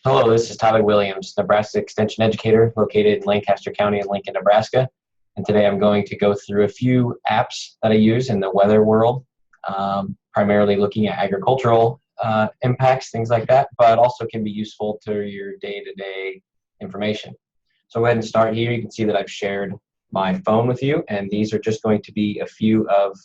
Hello, this is Tyler Williams, Nebraska Extension Educator located in Lancaster County in Lincoln, Nebraska. And today I'm going to go through a few apps that I use in the weather world, primarily looking at agricultural impacts, things like that, but also can be useful to your day-to-day information. So go ahead and start here. You can see that I've shared my phone with you, and these are just going to be a few of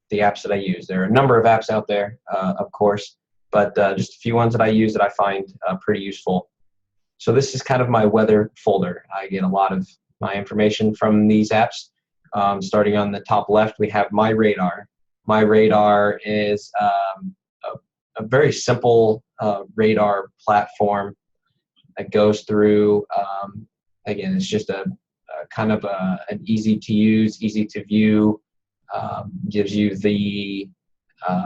the apps that I use. There are a number of apps out there, of course, but just a few ones that I use that I find pretty useful. So this is kind of my weather folder. I get a lot of my information from these apps. Starting on the top left, we have My Radar. My Radar is a very simple radar platform that goes through, again, it's just a kind of an easy to use, easy to view, gives you the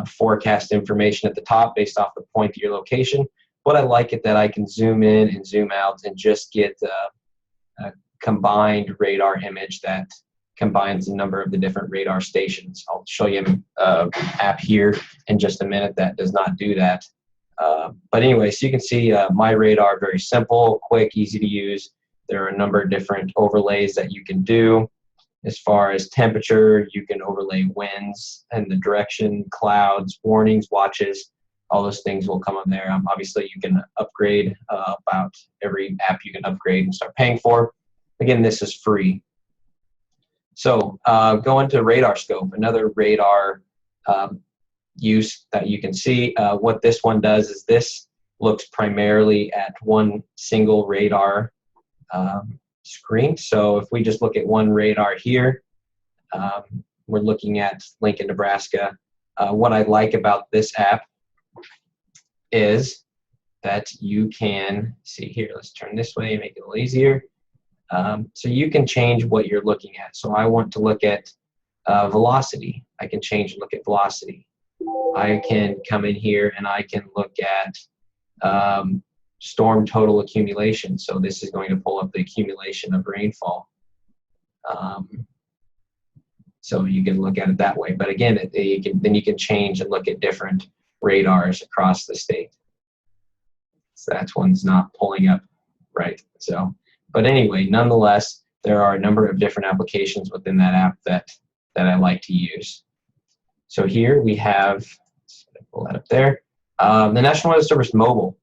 forecast information at the top based off the point of your location. But I like it that I can zoom in and zoom out and just get a combined radar image that combines a number of the different radar stations. I'll show you an app here in just a minute that does not do that. But anyway, so you can see My Radar, very simple, quick, easy to use. There are a number of different overlays that you can do. As far as temperature, you can overlay winds and the direction, clouds, warnings, watches, all those things will come on there. Obviously, you can upgrade about every app you can upgrade and start paying for. Again, this is free. So go into Radar Scope, another radar use that you can see. What this one does is this looks primarily at one single radar screen. So if we just look at one radar here, we're looking at Lincoln, Nebraska. What I like about this app is that you can see here, let's turn this way, make it a little easier. So you can change what you're looking at. So I want to look at velocity. I can change and look at velocity. I can come in here and I can look at storm total accumulation. So this is going to pull up the accumulation of rainfall. So you can look at it that way. But again, then you can change and look at different radars across the state. So that one's not pulling up right. So, but anyway, nonetheless, there are a number of different applications within that app that I like to use. So here we have, let's pull that up there, the National Weather Service Mobile.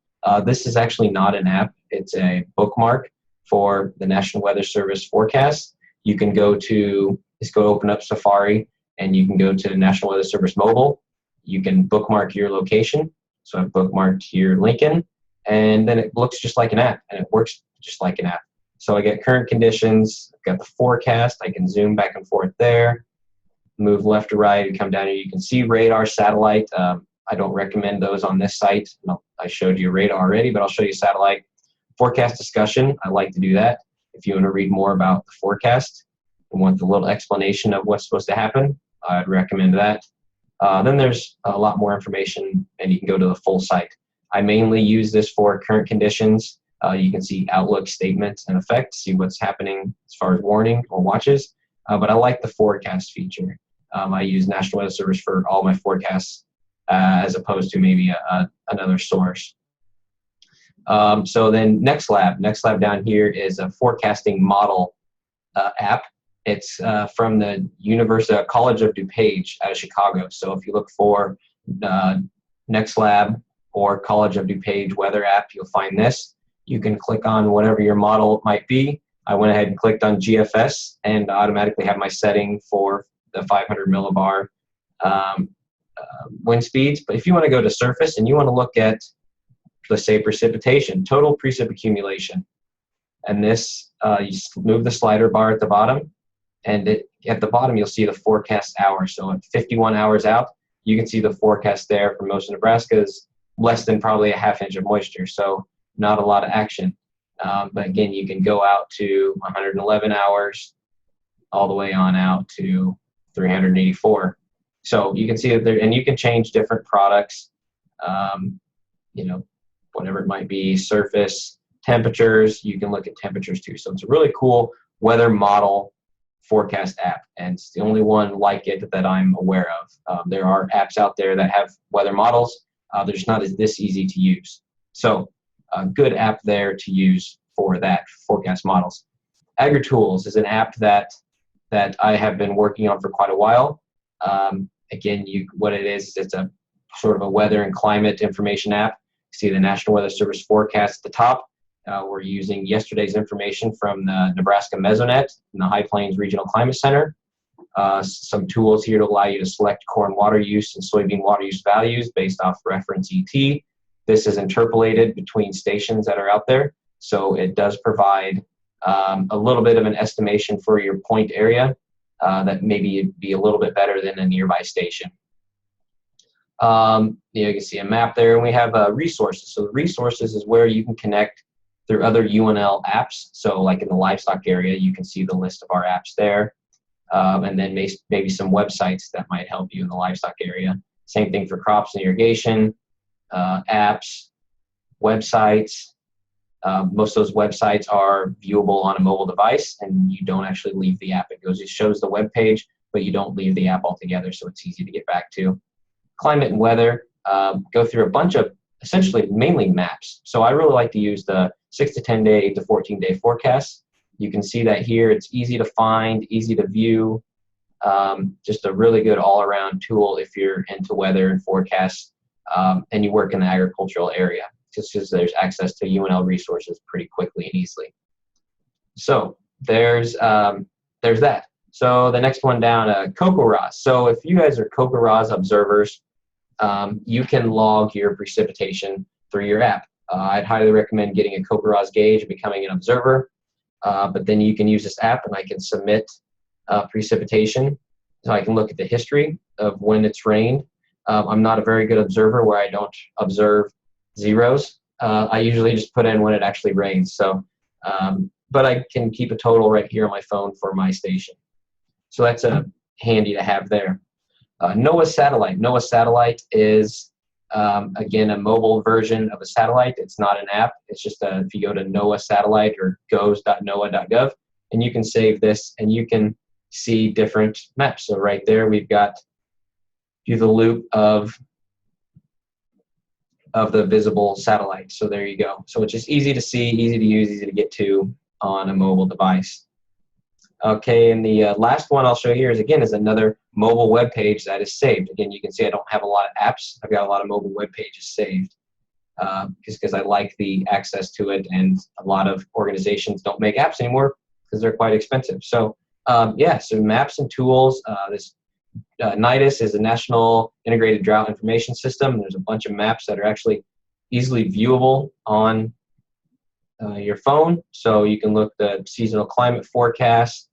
This is actually not an app. It's a bookmark for the National Weather Service forecast. You can go to, just go open up Safari, and you can go to the National Weather Service Mobile. You can bookmark your location. So I've bookmarked here Lincoln, and then it looks just like an app, and it works just like an app. So I get current conditions, I've got the forecast, I can zoom back and forth there, move left to right, and come down here. You can see radar, satellite. I don't recommend those on this site. No, I showed you radar already, but I'll show you satellite. Forecast discussion, I like to do that. If you want to read more about the forecast and want the little explanation of what's supposed to happen, I'd recommend that. Then there's a lot more information, and you can go to the full site. I mainly use this for current conditions. You can see outlook, statements, and effects, see what's happening as far as warning or watches. But I like the forecast feature. I use National Weather Service for all my forecasts as opposed to maybe another source. So then NextLab down here is a forecasting model app. It's from the College of DuPage out of Chicago. So if you look for NextLab or College of DuPage weather app, you'll find this. You can click on whatever your model might be. I went ahead and clicked on GFS and automatically have my setting for the 500 millibar wind speeds. But if you want to go to surface and you want to look at, let's say, precipitation, total precip accumulation, and this, you move the slider bar at the bottom, and at the bottom you'll see the forecast hours. So at 51 hours out, you can see the forecast there for most of Nebraska is less than probably a half inch of moisture. So not a lot of action. But again, you can go out to 111 hours all the way on out to 384. So you can see that there, and you can change different products, whatever it might be, surface, temperatures. You can look at temperatures too. So it's a really cool weather model forecast app, and it's the only one like it that I'm aware of. There are apps out there that have weather models. They're just not this easy to use. So a good app there to use for that forecast models. AgriTools is an app that I have been working on for quite a while. Again, what it is, it's a sort of a weather and climate information app. You see the National Weather Service forecast at the top. We're using yesterday's information from the Nebraska Mesonet and the High Plains Regional Climate Center. Some tools here to allow you to select corn water use and soybean water use values based off reference ET. This is interpolated between stations that are out there, so it does provide a little bit of an estimation for your point area that maybe be a little bit better than a nearby station. You can see a map there, and we have resources. So resources is where you can connect through other UNL apps. So like in the livestock area, you can see the list of our apps there. And then maybe some websites that might help you in the livestock area. Same thing for crops and irrigation, apps, websites. Most of those websites are viewable on a mobile device, and you don't actually leave the app. It shows the web page, but you don't leave the app altogether, so it's easy to get back to. Climate and weather, go through a bunch of essentially mainly maps. So I really like to use the 6 to 10 day, 8 to 14 day forecasts. You can see that here. It's easy to find, easy to view, just a really good all-around tool if you're into weather and forecasts and you work in the agricultural area, just because there's access to UNL resources pretty quickly and easily. So there's that. So the next one down, CoCoRaHS. So if you guys are CoCoRaHS observers, you can log your precipitation through your app. I'd highly recommend getting a CoCoRaHS gauge and becoming an observer. But then you can use this app, and I can submit precipitation, so I can look at the history of when it's rained. I'm not a very good observer where I don't observe zeros. I usually just put in when it actually rains. So, but I can keep a total right here on my phone for my station. So that's handy to have there. NOAA Satellite. NOAA Satellite is again, a mobile version of a satellite. It's not an app. It's just if you go to NOAA Satellite or goes.noaa.gov, and you can save this, and you can see different maps. So right there, we've got the loop of the visible satellite. So there you go. So it's just easy to see, easy to use, easy to get to on a mobile device. Okay, and the last one I'll show here is another mobile web page that is saved. Again, you can see I don't have a lot of apps. I've got a lot of mobile web pages saved just because I like the access to it, and a lot of organizations don't make apps anymore because they're quite expensive. So yeah, so maps and tools. This NIDIS is a National Integrated Drought Information System. There's a bunch of maps that are actually easily viewable on your phone. So you can look the seasonal climate forecast.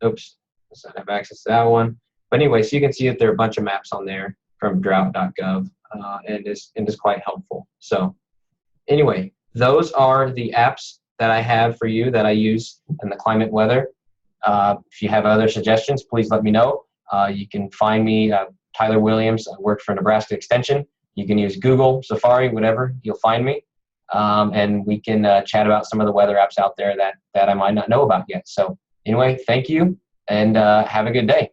Oops, I don't have access to that one. But anyway, so you can see that there are a bunch of maps on there from drought.gov, and is quite helpful. So anyway, those are the apps that I have for you that I use in the climate weather. If you have other suggestions, please let me know. You can find me, Tyler Williams. I work for Nebraska Extension. You can use Google, Safari, whatever, you'll find me. And we can chat about some of the weather apps out there that I might not know about yet. So anyway, thank you, and have a good day.